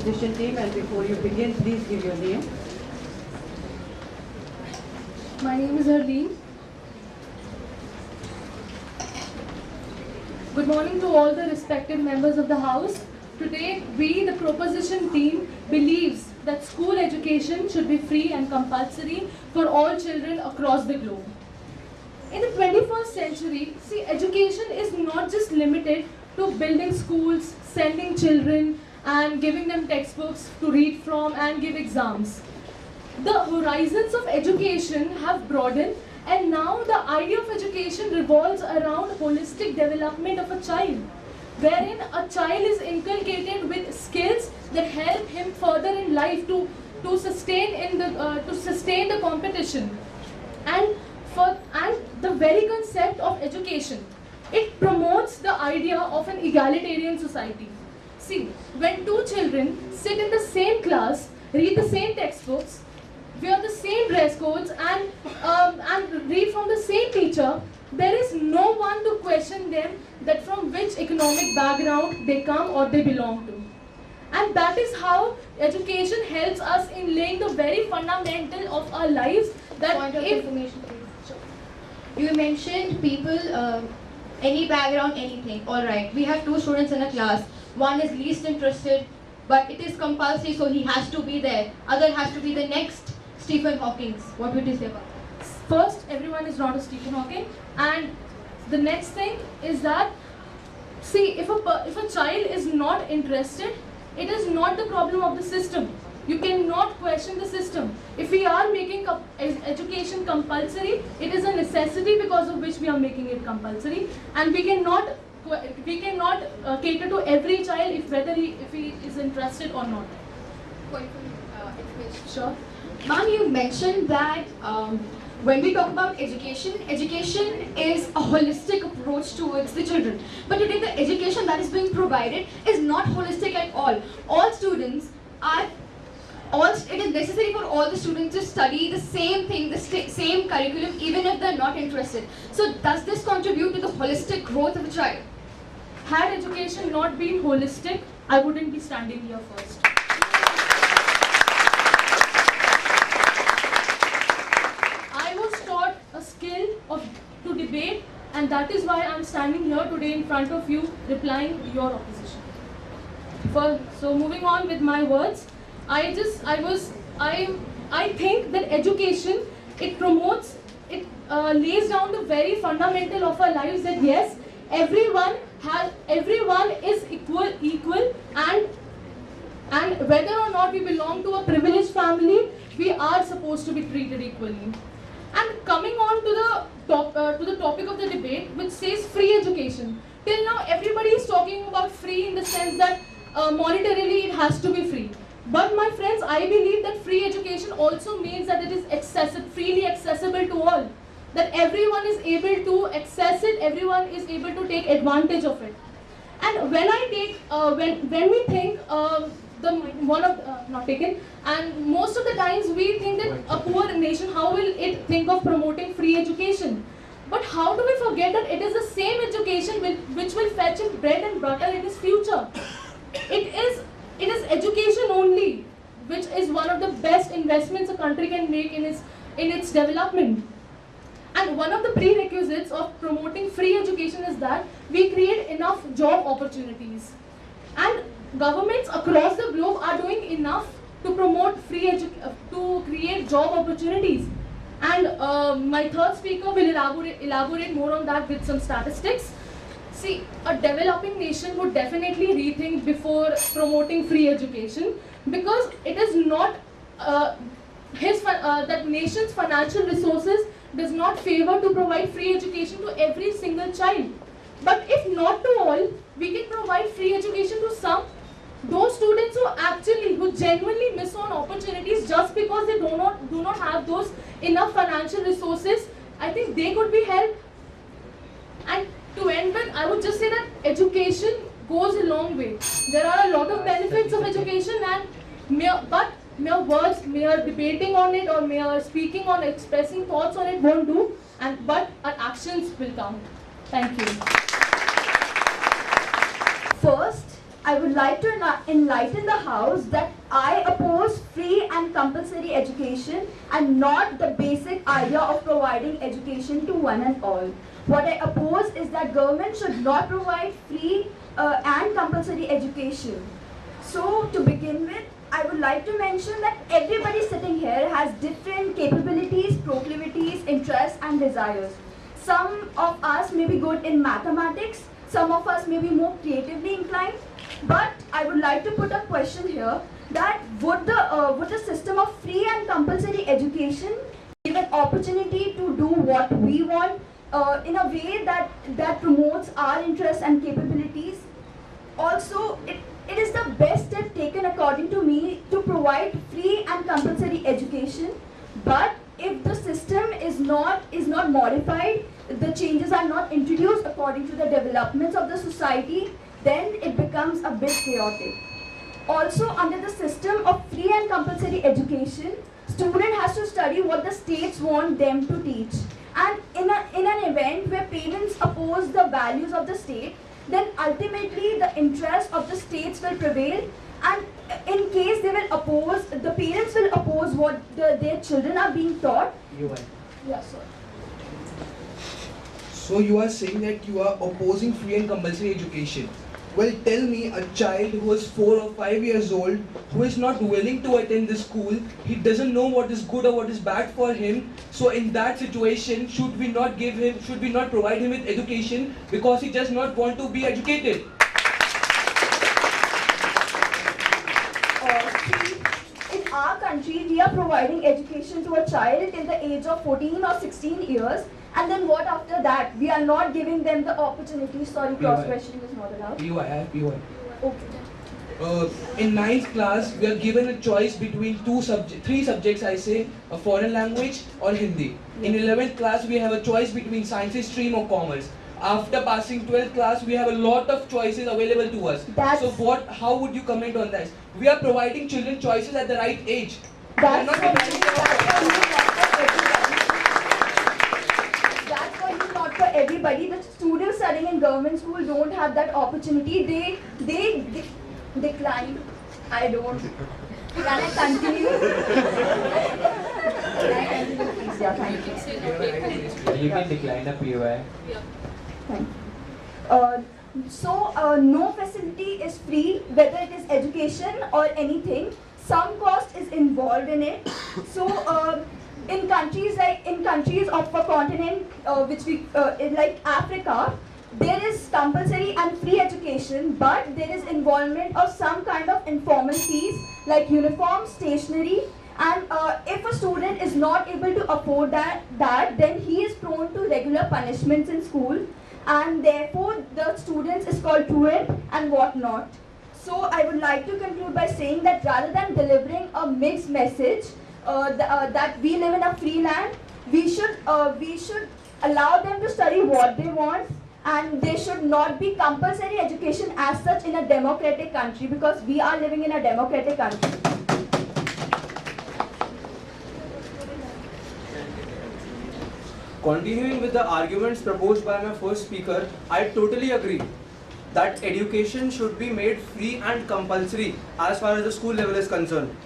opposition team, and before you begin, please give your name. My name is Harleen. Good morning to all the respected members of the House. Today, we, the proposition team, believes that school education should be free and compulsory for all children across the globe. In the 21st century, see, education is not just limited to building schools, sending children, and giving them textbooks to read from and give exams. The horizons of education have broadened, and now the idea of education revolves around holistic development of a child, wherein a child is inculcated with skills that help him further in life to sustain the competition. And the very concept of education, it promotes the idea of an egalitarian society. See, when two children sit in the same class, read the same textbooks, wear the same dress codes, and read from the same teacher, there is no one to question them that from which economic background they come or they belong to. And that is how education helps us in laying the very fundamental of our lives. That Point of information, please. You mentioned people, any background, anything. Alright, we have two students in a class. One is least interested, but it is compulsory, so he has to be there. Other has to be the next Stephen Hawking. What would you say about that? First, everyone is not a Stephen Hawking, and the next thing is that, see, if a child is not interested, it is not the problem of the system. You cannot question the system. If we are making education compulsory, it is a necessity because of which we are making it compulsory, and we cannot cater to every child if he is interested or not. Point of information. Sure. Ma'am, you mentioned that when we talk about education, education is a holistic approach towards the children. But today the education that is being provided is not holistic at all. It is necessary for all the students to study the same thing, the same curriculum, even if they're not interested. So does this contribute to the holistic growth of a child? Had education not been holistic, I wouldn't be standing here first. I was taught a skill to debate, and that is why I'm standing here today in front of you, replying your opposition. So moving on with my words, I think that education, it promotes, it lays down the very fundamental of our lives, that yes, everyone is equal, and whether or not we belong to a privileged family, we are supposed to be treated equally. And coming on to the topic of the debate, which says free education. Till now, everybody is talking about free in the sense that monetarily it has to be free. But my friends, I believe that free education also means that it is freely accessible to all. That everyone is able to access it, everyone is able to take advantage of it. And when we think and most of the times we think that a poor nation, how will it think of promoting free education? But how do we forget that it is the same education which will fetch him bread and butter in his future? It is education only, which is one of the best investments a country can make in its development. And one of the prerequisites of promoting free education is that we create enough job opportunities. And governments across the globe are doing enough to promote to create job opportunities. And my third speaker will elaborate more on that with some statistics. See, a developing nation would definitely rethink before promoting free education, because it is not that nation's financial resources does not favor to provide free education to every single child. But if not to all, we can provide free education to some. Those students who genuinely miss on opportunities just because they do not have those enough financial resources, I think they could be helped. And to end with, I would just say that education goes a long way. There are a lot of benefits of education, and mere words, mere debating on it, or mere speaking on, expressing thoughts on it won't do, but our actions will count. Thank you. First, I would like to enlighten the House that I oppose free and compulsory education and not the basic idea of providing education to one and all. What I oppose is that government should not provide free and compulsory education. So to begin with, I would like to mention that everybody sitting here has different capabilities, proclivities, interests and desires. Some of us may be good in mathematics, some of us may be more creatively inclined, but I would like to put a question here that would the system of free and compulsory education give an opportunity to do what we want in a way that promotes our interests and capabilities? Also, it is the best step taken according to me to provide free and compulsory education, but if the system is not modified, the changes are not introduced according to the developments of the society, then it becomes a bit chaotic. Also, under the system of free and compulsory education, student has to study what the states want them to teach. And in an event where parents oppose the values of the state, then ultimately the interest of the states will prevail, and in case they will oppose, the parents will oppose what their children are being taught. Yeah, sorry. So you are saying that you are opposing free and compulsory education. Well, tell me, a child who is 4 or 5 years old, who is not willing to attend the school, he doesn't know what is good or what is bad for him. So in that situation, should we not provide him with education because he does not want to be educated? See, in our country, we are providing education to a child till the age of 14 or 16 years. And then what after that? We are not giving them the opportunity. Sorry, cross-questioning is not allowed. PY. Okay. In 9th class, we are given a choice between 3 subjects, I say, a foreign language or Hindi. In 11th class, we have a choice between sciences stream or commerce. After passing 12th class, we have a lot of choices available to us. How would you comment on this? We are providing children choices at the right age. That's for everybody. The students studying in government school don't have that opportunity. They decline. I don't. Can I continue? Can I continue, please? Yeah, thank you. You can decline a POI. Thank you. No facility is free, whether it is education or anything. Some cost is involved in it. So, in countries of a continent like Africa, there is compulsory and free education, but there is involvement of some kind of informal fees like uniform, stationery, and if a student is not able to afford that, then he is prone to regular punishments in school, and therefore the students is called truant and whatnot. So I would like to conclude by saying that rather than delivering a mixed message, that we live in a free land, we should allow them to study what they want, and there should not be compulsory education as such in a democratic country, because we are living in a democratic country. Continuing with the arguments proposed by my first speaker, I totally agree that education should be made free and compulsory as far as the school level is concerned,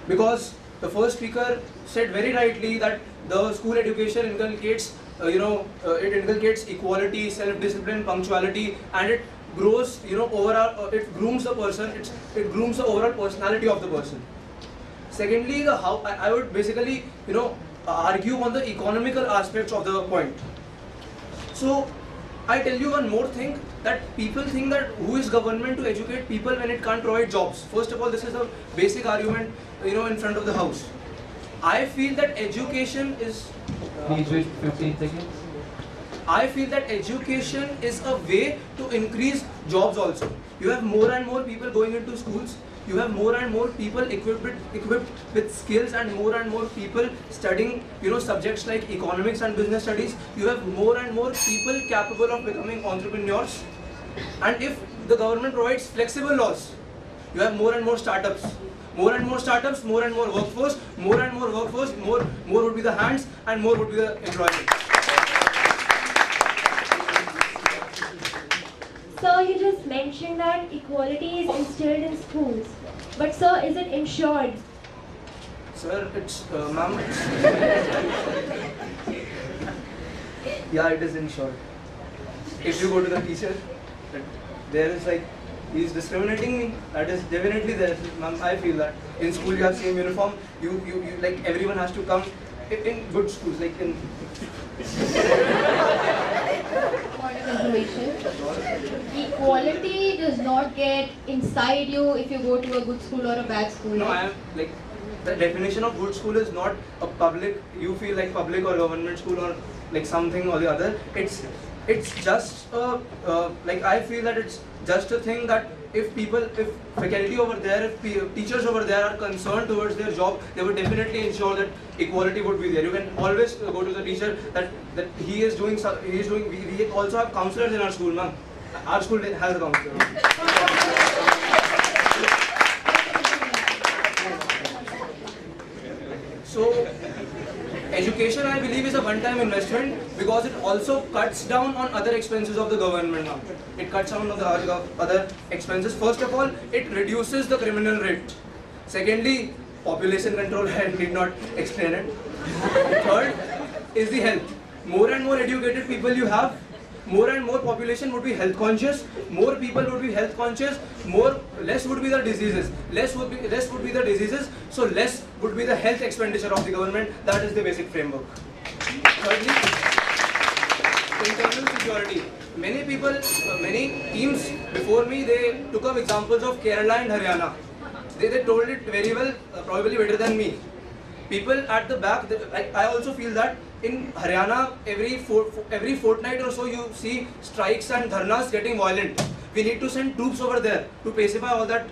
because the first speaker said very rightly that the school education inculcates, it inculcates equality, self-discipline, punctuality, and it grows, it grooms the person. It grooms the overall personality of the person. Secondly, I would basically, argue on the economical aspects of the point. So, I tell you one more thing, that people think that who is government to educate people when it can't provide jobs. First of all, this is the basic argument, in front of the house. I feel that education is... Please wait 15 seconds. I feel that education is a way to increase jobs also. You have more and more people going into schools. You have more and more people equipped with skills, and more people studying, subjects like economics and business studies. You have more and more people capable of becoming entrepreneurs. And if the government provides flexible laws, you have more and more startups. More and more startups, more and more workforce, more would be the hands, and more would be the employment. Sir, you just mentioned that equality is instilled in schools. But sir, is it ensured? Sir, it's, ma'am, yeah, it is ensured. If you go to the teacher, there is like, he's discriminating me. That is definitely there. Ma'am, I feel that. In school you have same uniform, you like everyone has to come in good schools, like in Point of information. Equality does not get inside you if you go to a good school or a bad school. no, I am like the definition of good school is not a public, you feel like public or government school or like something or the other. It's just like I feel that it's just a thing that if faculty over there, if teachers over there are concerned towards their job, they would definitely ensure that equality would be there. You can always go to the teacher that he is doing. We also have counselors in our school, ma'am. Our school has a counselor. So, education, I believe, is a one-time investment because it also cuts down on other expenses of the government now. It cuts down on the other expenses. First of all, it reduces the criminal rate. Secondly, population control, I need not explain it. Third is the health. More and more educated people you have, more and more population would be health conscious, more people would be health conscious, less would be the diseases, less would be the diseases, so less would be the health expenditure of the government. That is the basic framework. Thirdly, internal security. Many people, many teams before me, they took up examples of Kerala and Haryana. They told it very well, probably better than me. People at the back, I also feel that in Haryana, every fortnight or so you see strikes and dharnas getting violent. We need to send troops over there to pacify all that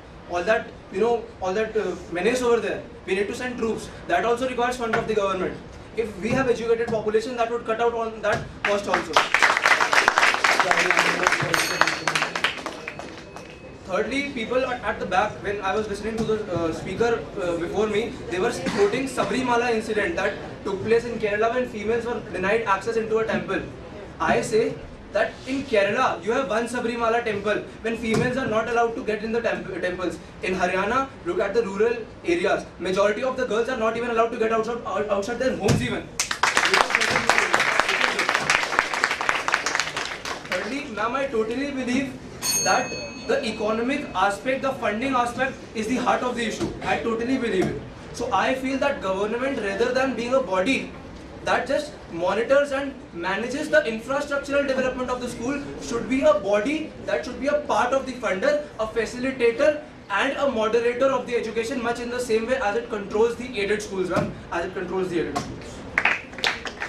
menace over there. We need to send troops. That also requires fund of the government. If we have educated population, that would cut out on that cost also. Thirdly, people at the back, when I was listening to the speaker before me, they were quoting Sabrimala incident that took place in Kerala when females were denied access into a temple. I say that in Kerala, you have one Sabrimala temple when females are not allowed to get in the temples. In Haryana, look at the rural areas. Majority of the girls are not even allowed to get outside their homes even. Thirdly, ma'am, I totally believe that the economic aspect, the funding aspect is the heart of the issue. I totally believe it. So I feel that government, rather than being a body that just monitors and manages the infrastructural development of the school, should be a body that should be a part of the funder, a facilitator and a moderator of the education, much in the same way as it controls the aided schools, as it controls the aided schools.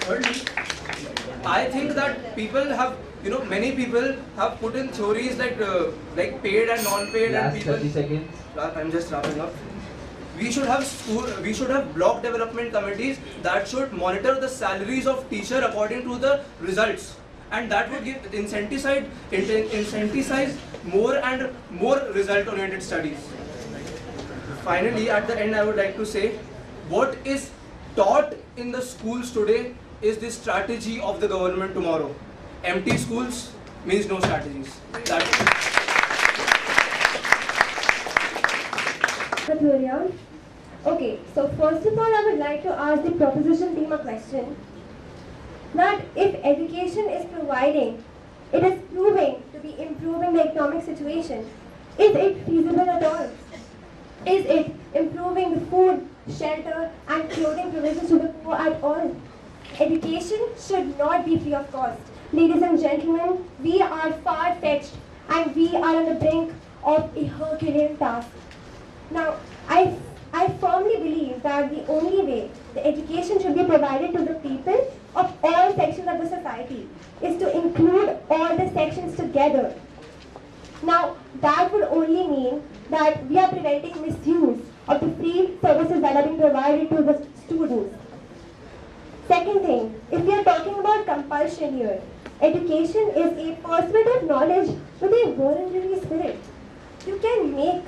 Thirdly, I think that people have, many people have put in theories like paid and non-paid and people. 30 seconds. I'm just wrapping up. We should have block development committees that should monitor the salaries of teacher according to the results, and that would give incentivize more and more result-oriented studies. Finally, at the end, I would like to say, what is taught in the schools today is the strategy of the government tomorrow. Empty schools means no strategies. That's it. Okay, so first of all, I would like to ask the proposition team a question. That if education is providing, it is proving to be improving the economic situation, is it feasible at all? Is it improving the food, shelter and clothing provisions to the poor at all? Education should not be free of cost. Ladies and gentlemen, we are far-fetched and we are on the brink of a Herculean task. Now, I firmly believe that the only way the education should be provided to the people of all sections of the society is to include all the sections together. Now, that would only mean that we are preventing misuse of the free services that are being provided to the students. Second thing, if we are talking about compulsion here, education is a pursuit of knowledge with a voluntary spirit. You can make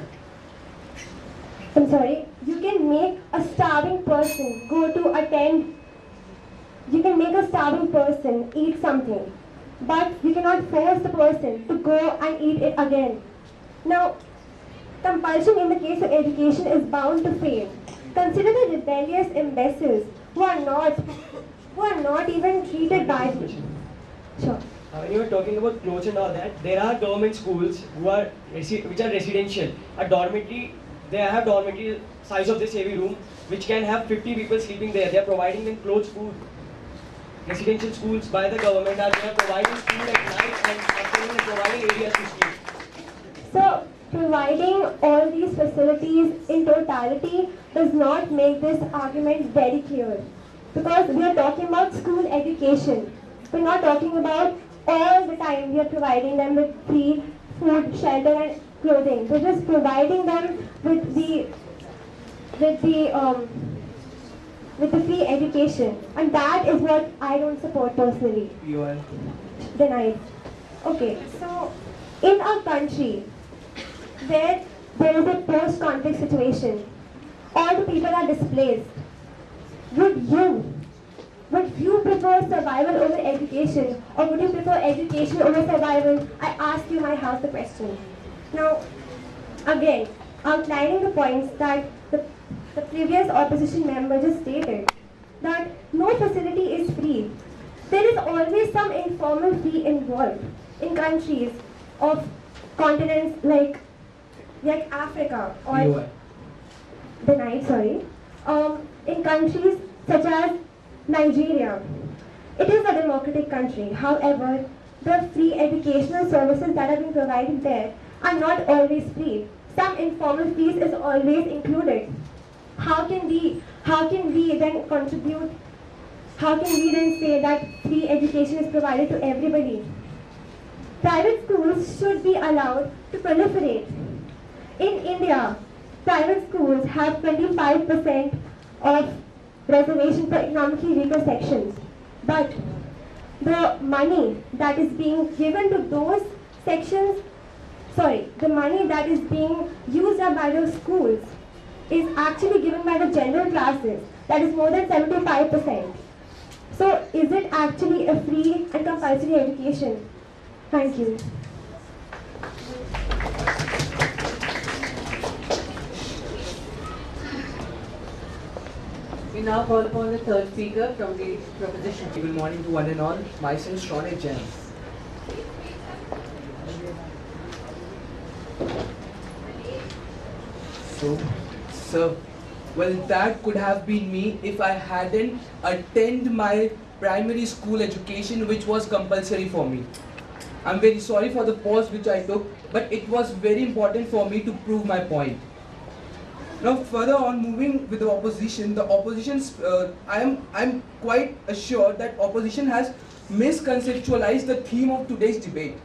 a starving person eat something. but you cannot force the person to go and eat it again. Now, compulsion in the case of education is bound to fail. Consider the rebellious imbeciles who are not even treated badly. Sure. When you were talking about clothes and all that, there are government schools which are residential. A dormitory, they have dormitory size of this heavy room, which can have 50 people sleeping there. They are providing them clothes, food. Residential schools by the government are they are providing food at night and afternoon and providing areas to sleep. So, providing all these facilities in totality does not make this argument very clear. Because we are talking about school education. We're not talking about all the time we are providing them with free food, shelter and clothing. We're just providing them with the free education. And that is what I don't support personally. POI. Denied. Okay, so in our country, where there is a post-conflict situation, all the people are displaced. Would you prefer survival over education, or would you prefer education over survival? I ask you my house the question. Now, again, outlining the points that the previous opposition member just stated, that no facility is free. There is always some informal fee involved in countries of continents like Africa or POI. denied, sorry, in countries such as Nigeria. It is a democratic country. However, the free educational services that are being provided there are not always free. Some informal fees is always included. How can we then contribute? How can we then say that free education is provided to everybody? Private schools should be allowed to proliferate. In India, private schools have 25% of reservation for economically weaker sections. But the money that is being given to those sections, the money that is being used up by those schools is actually given by the general classes. That is more than 75%. So is it actually a free and compulsory education? Thank you. We now call upon the third speaker from the proposition. Good morning to one and all. Myself, Shronit Jain. So, sir, well, that could have been me if I hadn't attended my primary school education, which was compulsory for me. I'm very sorry for the pause which I took, but it was very important for me to prove my point. Now, further on, moving with the opposition, I'm quite assured that opposition has misconceptualized the theme of today's debate.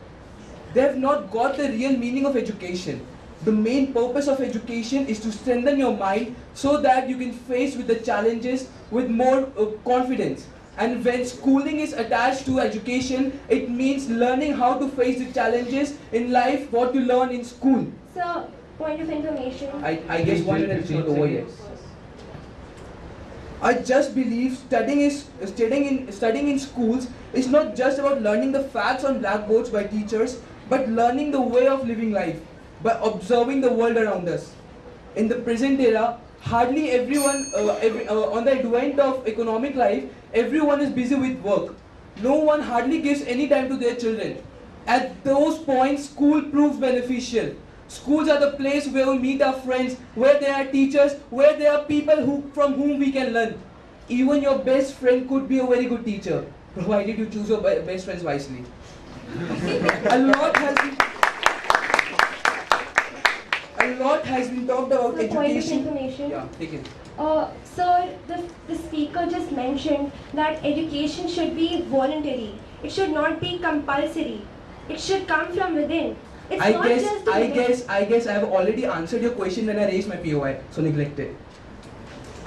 They have not got the real meaning of education. The main purpose of education is to strengthen your mind so that you can face with the challenges with more confidence. And when schooling is attached to education, it means learning how to face the challenges in life, what you learn in school. So, point of information. I guess 1 minute is not over yet. I just believe studying in schools is not just about learning the facts on blackboards by teachers, but learning the way of living life by observing the world around us. In the present era, hardly everyone, on the advent of economic life, everyone is busy with work. No one hardly gives any time to their children. At those points, school proves beneficial. Schools are the place where we meet our friends, where there are teachers, where there are people from whom we can learn. Even your best friend could be a very good teacher, provided you choose your best friends wisely. A lot has been talked about The education. point of information. Yeah, take it. Sir, the speaker just mentioned that education should be voluntary. It should not be compulsory. It should come from within. It's I not just the within. guess I have already answered your question when I raised my POI, so neglected.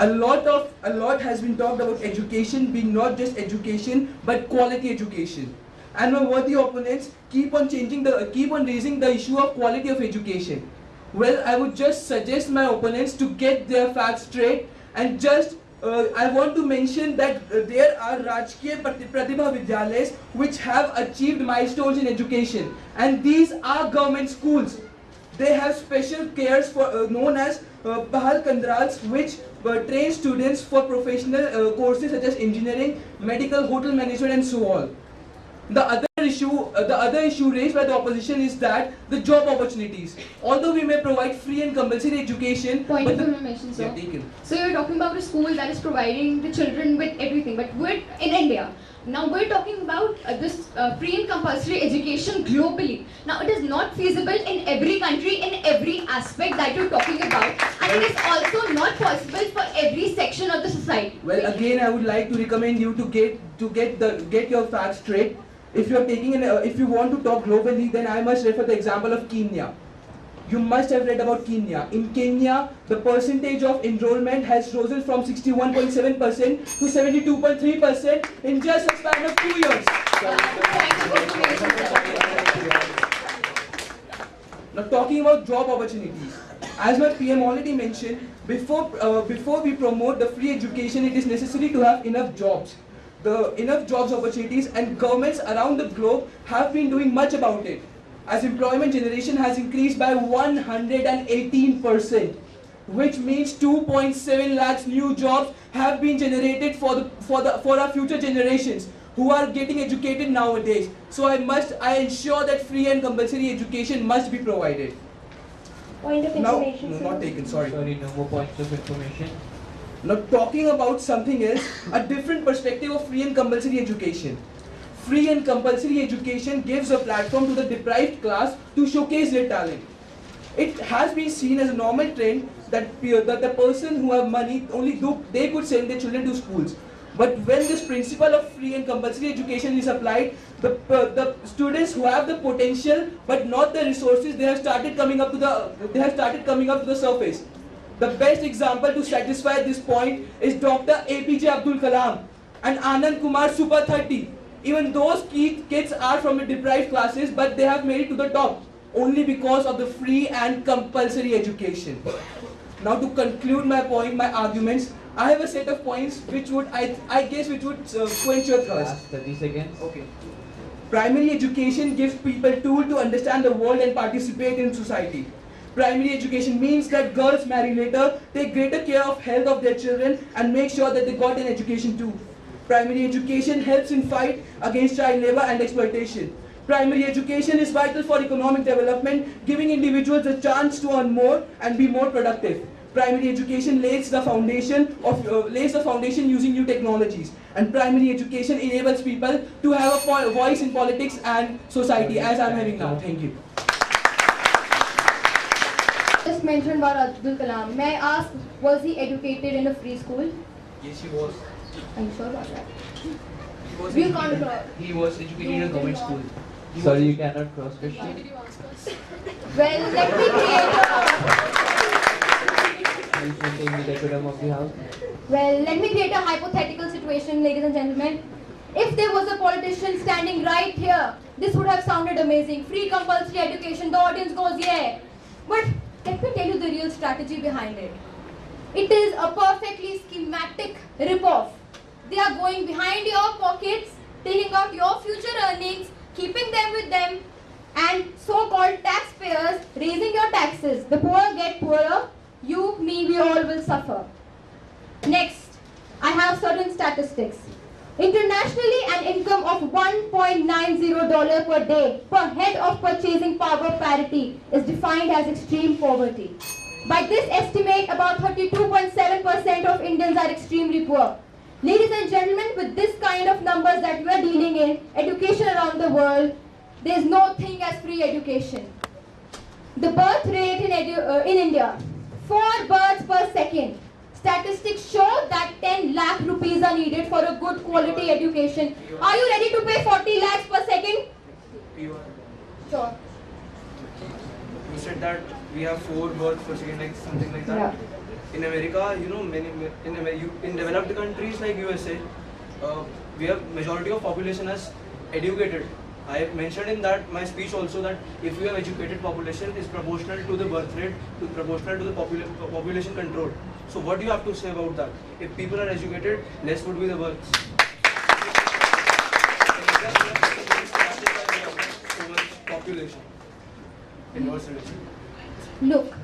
A lot has been talked about education being not just education but quality education. And my worthy opponents keep on raising the issue of quality of education. Well, I would just suggest my opponents to get their facts straight and just I want to mention that there are Rajkiya Pratibha Vidyalayas which have achieved milestones in education, and these are government schools. They have special cares for known as Bahal Kandrals, which train students for professional courses such as engineering, medical, hotel management, and so on. The other issue raised by the opposition is that the job opportunities. Although we may provide free and compulsory education, Point but of the, information, sir. yeah, taken. So you're talking about a school that is providing the children with everything, but we're in India. Now we're talking about this free and compulsory education globally. Now it is not feasible in every country, in every aspect that you're talking about, and it is also not possible for every section of the society. Well, again, I would like to recommend you to get your facts straight. If you are if you want to talk globally, then I must refer the example of Kenya. You must have read about Kenya. In Kenya, the percentage of enrollment has risen from 61.7% to 72.3% in just a span of 2 years. Now, talking about job opportunities, as my PM already mentioned, before we promote the free education, it is necessary to have enough jobs. Enough jobs opportunities, and governments around the globe have been doing much about it. As employment generation has increased by 118%, which means 2.7 lakhs new jobs have been generated for our future generations who are getting educated nowadays. So I ensure that free and compulsory education must be provided. Point of Now, information, no, sir. not taken. Sorry. Sorry, no more points of information. Now, talking about something else, a different perspective of free and compulsory education. Free and compulsory education gives a platform to the deprived class to showcase their talent. It has been seen as a normal trend that the person who have money they could send their children to schools. But when this principle of free and compulsory education is applied, the students who have the potential but not the resources, they have started coming up to the surface. The best example to satisfy this point is Dr. APJ Abdul Kalam and Anand Kumar Super 30. Even those kids are from the deprived classes, but they have made it to the top only because of the free and compulsory education. Now, to conclude my arguments, I have a set of points which would quench your thirst. Last 30 seconds. Okay. Primary education gives people tools to understand the world and participate in society. Primary education means that girls marry later, take greater care of health of their children, and make sure that they got an education too. Primary education helps in fight against child labor and exploitation. Primary education is vital for economic development, giving individuals a chance to earn more and be more productive. Primary education lays the foundation using new technologies, and primary education enables people to have a voice in politics and society, as I am having now. Thank you. Just mentioned about Abdul Kalam. May I ask, was he educated in a free school? Yes, he was. Are you sure about that? He was educated in a government school. Sorry, you cannot cross question. Well, let me create Please maintain the decorum of the house. a hypothetical situation, ladies and gentlemen. If there was a politician standing right here, this would have sounded amazing. Free compulsory education, the audience goes, yeah. But let me tell you the real strategy behind it. It is a perfectly schematic rip-off. They are going behind your pockets, taking out your future earnings, keeping them with them, and so-called taxpayers raising your taxes. The poor get poorer, you, me, we all will suffer. Next, I have certain statistics. Internationally, an income of $1.90 per day per head of purchasing power parity is defined as extreme poverty. By this estimate, about 32.7% of Indians are extremely poor. Ladies and gentlemen, with this kind of numbers that we are dealing in, education around the world, there is no thing as free education. The birth rate in India, 4 births per second. Statistics show that 10 lakh rupees are needed for a good quality education. Are you ready to pay 40 lakhs per second? Sure. You said that we have 4 births per second, like something like that. Yeah. In America, in developed countries like USA, we have majority of population as educated. I mentioned in that my speech also that if you have educated population is proportional to the birth rate, proportional to the population control. So what do you have to say about that? If people are educated, less would be the births. Population. Inverse relation. Look,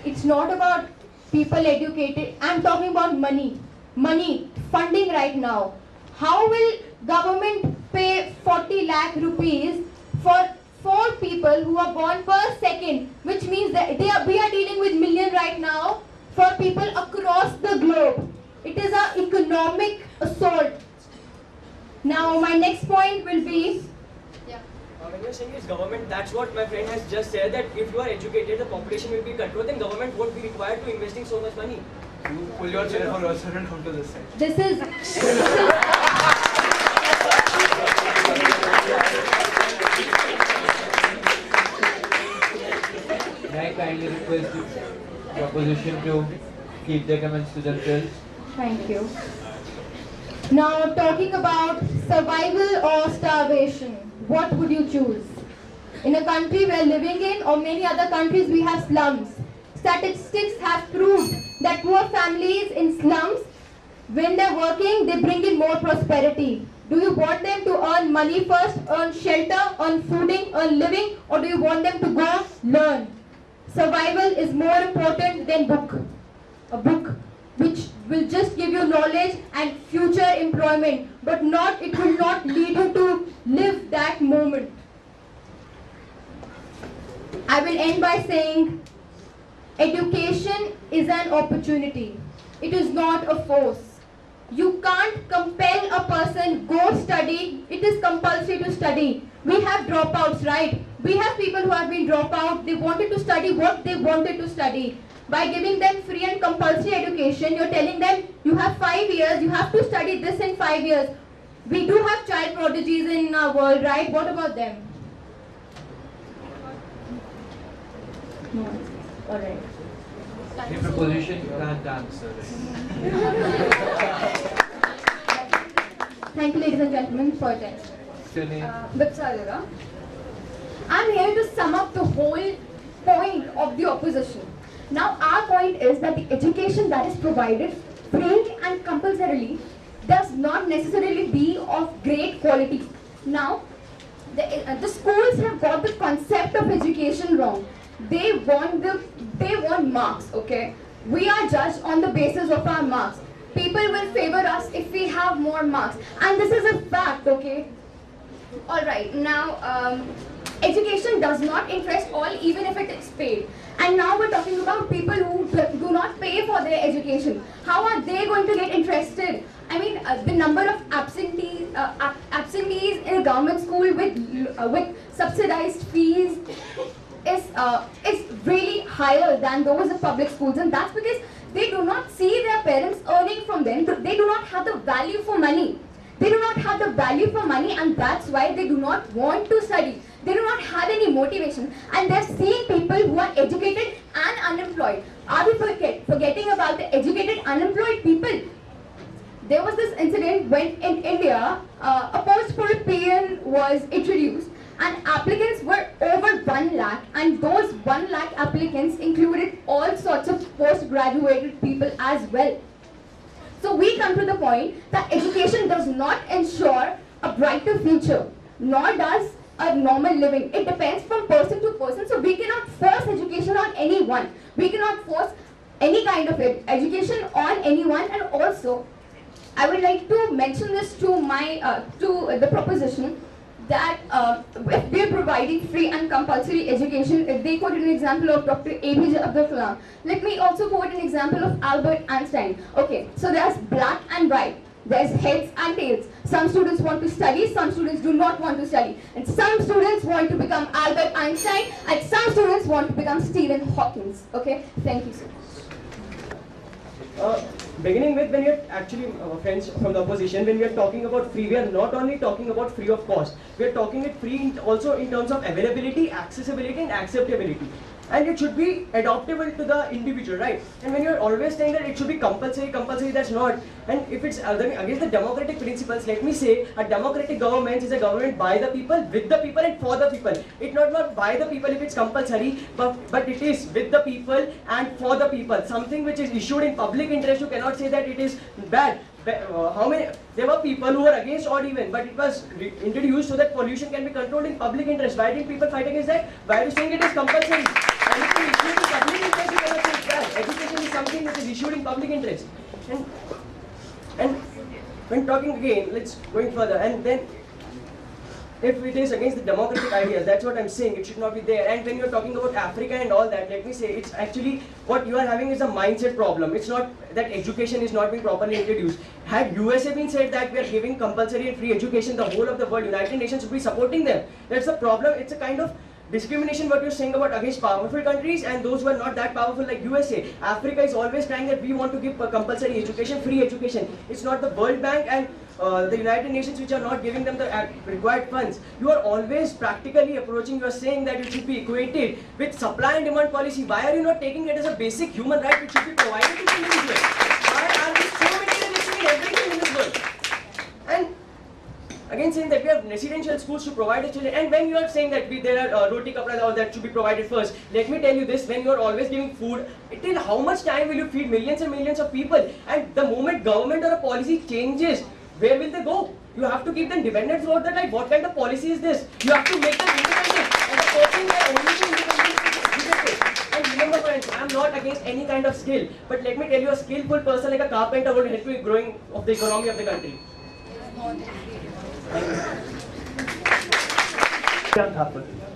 it's not about people educated. I'm talking about money. Money, funding right now. How will government pay 40 lakh rupees for 4 people who are born per second? Which means that we are dealing with million right now for people across the globe. It is an economic assault. Now my next point will be, When you're saying it's government, that's what my friend has just said, that if you are educated, the population will be controlled, then government won't be required to investing so much money. You pull your chair for us and come to this side. this is May I kindly request the proposition to keep their comments to themselves? Thank you. Now talking about survival or starvation, what would you choose? In a country we are living in or many other countries we have slums. Statistics have proved that poor families in slums, when they're working, they bring in more prosperity. Do you want them to earn money first, earn shelter, earn fooding, earn living, or do you want them to go learn? Survival is more important than book. A book which will just give you knowledge and future employment, but it will not lead you to live that moment. I will end by saying, education is an opportunity. It is not a force. You can't compel a person, go study. It is compulsory to study. We have dropouts, right? We have people who have been dropped out. They wanted to study what they wanted to study. By giving them free and compulsory education, you're telling them, you have 5 years, you have to study this in 5 years. We do have child prodigies in our world, right? What about them? No. Alright. The proposition you can't answer. Thank you, ladies and gentlemen, for your attention. Your name? Vipsalira. I'm here to sum up the whole point of the opposition. Now, our point is that the education that is provided free and compulsorily does not necessarily be of great quality. Now, the schools have got the concept of education wrong. They want marks, okay? We are judged on the basis of our marks. People will favor us if we have more marks. And this is a fact, okay? Alright, now, education does not interest all even if it is paid. And now we're talking about people who do not pay for their education. How are they going to get interested? I mean, the number of absentees in a government school with subsidized fees is really higher than those of public schools, and that's because they do not see their parents earning from them. They do not have the value for money. They do not have the value for money, and that's why they do not want to study. They do not have any motivation, and they're seeing people who are educated and unemployed. Are we forgetting about the educated unemployed people? There was this incident when in India, a post for a PN was introduced, and applicants were over 1 lakh, and those 1 lakh applicants included all sorts of post-graduated people as well. So we come to the point that education does not ensure a brighter future, nor does a normal living. It depends from person to person, so we cannot force education on anyone. We cannot force any kind of education on anyone. And also, I would like to mention this to the proposition that if we are providing free and compulsory education, if they quoted an example of Dr. APJ Abdul Kalam, let me also quote an example of Albert Einstein. Okay, so there's black and white. There's heads and tails. Some students want to study, some students do not want to study. And some students want to become Albert Einstein, and some students want to become Stephen Hawking. Okay, thank you so much. Beginning with, when you're actually, friends from the opposition, when we are talking about free, we are not only talking about free of cost. We are talking it free also in terms of availability, accessibility and acceptability. and it should be adaptable to the individual, right? And when you're always saying that it should be compulsory, that's not. And if it's against the democratic principles, let me say, a democratic government is a government by the people, with the people, and for the people. It's not by the people if it's compulsory, but it is with the people and for the people. Something which is issued in public interest, you cannot say that it is bad. There were people who were against odd even, but it was introduced so that pollution can be controlled in public interest. Why did people fight against that? Why are you saying it is compulsory? Anything issued in public interest, you cannot say it's bad. Education is something which is issued in public interest. And when talking again, let's going further, and then if it is against the democratic ideas, that's what I'm saying, it should not be there. And when you're talking about Africa and all that, let me say, it's actually, what you are having is a mindset problem. It's not that education is not being properly introduced. Had USA been said that we are giving compulsory and free education, the whole of the world, United Nations would be supporting them. That's the problem. It's a kind of discrimination what you're saying about against powerful countries and those who are not that powerful like USA. Africa is always trying that we want to give compulsory education, free education. It's not the World Bank and the United Nations which are not giving them the required funds. You are always practically approaching, you are saying that it should be equated with supply and demand policy. Why are you not taking it as a basic human right which should be provided to the individual? Why are we so materialistic in everything in this world? And again saying that we have residential schools to provide the children, and when you are saying that there are roti kapra or that should be provided first, let me tell you this, when you are always giving food, till how much time will you feed millions and millions of people? And the moment government or a policy changes, where will they go? You have to keep them dependent throughout the life. What kind of policy is this? You have to make them independent, and the person that only be independent is educated. And remember friends, I am not against any kind of skill, but let me tell you, a skillful person like a carpenter would help you in growing of the economy of the country. Thank you.